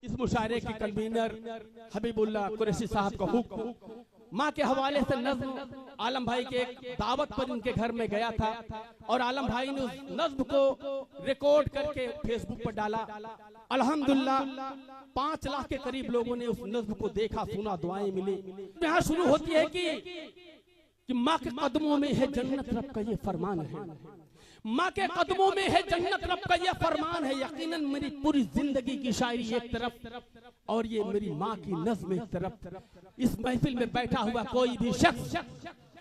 इस मुशायरे के कन्वीनर हबीबुल्लाह कुरैशी साहब का हुक्म माँ के हवाले से नज्म आलम भाई के एक दावत पर उनके घर में गया था और आलम भाई ने उस नज्म को रिकॉर्ड करके फेसबुक पर डाला। अल्हम्दुलिल्लाह 5 लाख के करीब लोगों ने उस नज्म को देखा, सुना, दुआएं मिली। यहाँ शुरू होती है कि माँ के कदमों में है जन्नत, रब का ये फरमान है। माँ के कदमों में है जन्नत, रब का ये फरमान है। यकीनन मेरी पूरी जिंदगी की शायरी एक तरफ और ये मेरी माँ की नज्म एक तरफ। इस महफिल में बैठा हुआ कोई भी शख्स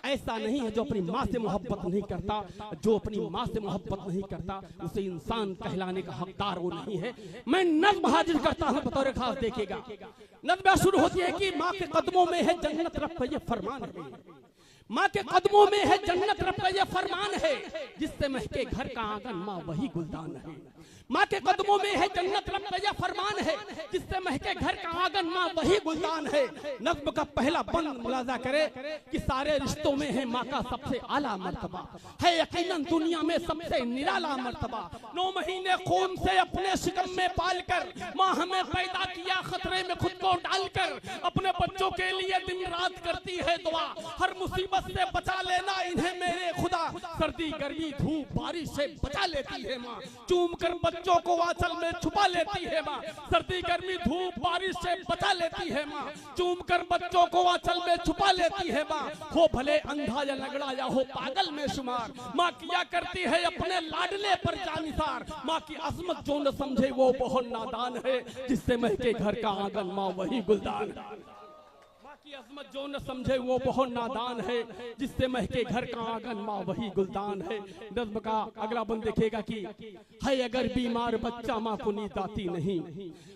ऐसा नहीं है जो अपनी माँ से मोहब्बत नहीं करता। जो अपनी माँ से मोहब्बत नहीं करता उसे इंसान कहलाने का हकदार वो नहीं है। मैं नज्म हाजिर करता हूँ बतौर खास, देखिएगा। नज्म शुरू होती है कि माँ के कदमों में है जन्नत, रब का ये फरमान है। माँ के कदमों में है जन्नत, रब का ये फरमान है। जिससे महके घर का आंगन माँ वही गुलदान है। माँ के कदमों में है जन्नत, रब का ये फरमान है। जिससे महके घर का आंगन माँ वही गुलदान है। नज्म का पहला बंद मुलाजा करे कि सारे रिश्तों में है माँ का सबसे आला मर्तबा है। यकीनन दुनिया में सबसे निराला मर्तबा। 9 महीने खून से अपने शिकम में पालकर माँ हमें पैदा किया, खतरे में खुद को डालकर अपने बच्चों के लिए दिन रात करती है दुआ। हर मुसीबत से बचा लेना इन्हें मेरे खुदा। सर्दी गर्मी धूप बारिश से बचा लेती है माँ, चूम कर बच्चों को आंचल में छुपा लेती है माँ। सर्दी गर्मी धूप बारिश से बचा लेती है माँ, चूम कर बच्चों को आंचल में छुपा लेती है माँ। हो भले अंधा या लगड़ा या हो पागल में शुमार, माँ किया करती है अपने लाडले पर जानिसार। माँ की अजमत जो न समझे वो बहुत नादान है। जिससे महके घर का आंगन माँ वही गुलदान है। की अजमत जो न समझे वो बहुत नादान है। जिससे महके घर का आंगन माँ वही गुलदान है। नज्म का अगला बंद देखेगा कि है अगर बीमार बच्चा माँ को नींद आती नहीं,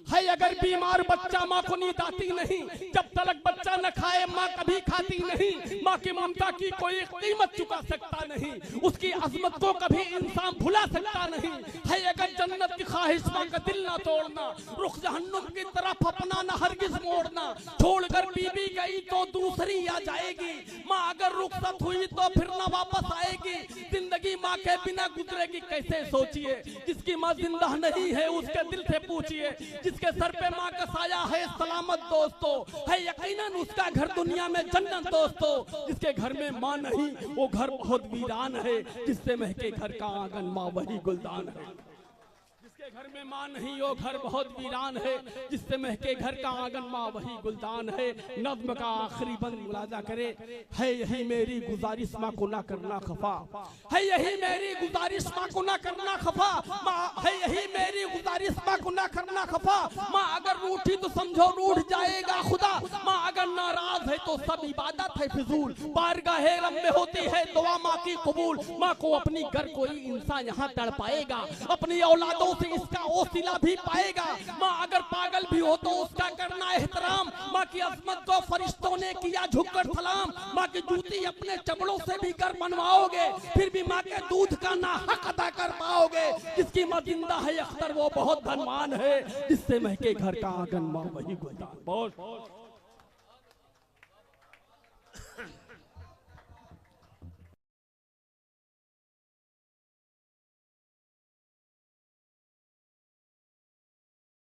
है अगर बीमार बच्चा माँ को नींद आती नहीं। जब तलक बच्चा न खाए माँ कभी खाती नहीं। माँ की ममता की कोई कीमत चुका सकता नहीं, उसकी अजमत को कभी इंसान भुला सकता नहीं। है अगर जन्नत की ख्वाहिश माँ का दिल ना तोड़ना, रुख जहन्नुम की तरफ अपना न हरगिज मोड़ना। छोड़कर बीबी गई तो दूसरी आ जाएगी, माँ अगर रुखसत हुई तो फिर न वापस आएगी। जिंदगी माँ के बिना गुजरेगी कैसे सोचिए। जिसकी माँ जिंदा नहीं है उसके दिल से पूछिए। जिसके सर पे माँ का साया है सलामत दोस्तों, है यकीनन उसका घर दुनिया में जन्नत दोस्तों। जिसके घर में माँ नहीं वो घर बहुत वीरान है। जिससे महके घर का आंगन माँ वही गुलदान है। घर में माँ नहीं वो घर बहुत वीरान है। जिससे महके घर का आंगन माँ वही गुलदान है। नज्म का आखिरी बंद मुलाजा करे, है यही मेरी गुजारिश माँ को ना करना खफा। है यही मेरी गुजारिश माँ को ना करना खफा। माँ है यही मेरी गुजारिश माँ को ना करना खफा। माँ अगर रूठी तो समझो रूठ जाएगा खुदा। माँ अगर नाराज है तो सब इबादत है फिजूल। बारगाहे रब में होती है दुआ माँ की कबूल। माँ को अपनी घर कोई इंसान यहाँ तड़पाएगा, अपनी औलादों से इसका ओसिला भी पाएगा। माँ अगर पागल भी हो तो उसका करना एहतराम। माँ की अजमत को फरिश्तों ने किया झुककर सलाम। माँ की जूती अपने चमड़ों से भी कर बनवाओगे, फिर भी माँ के दूध का ना हक अदा कर पाओगे। जिसकी माँ जिंदा है अख्तर वो बहुत धनवान है। जिससे महके घर का आंगन माँ वही गुलदान। बहुत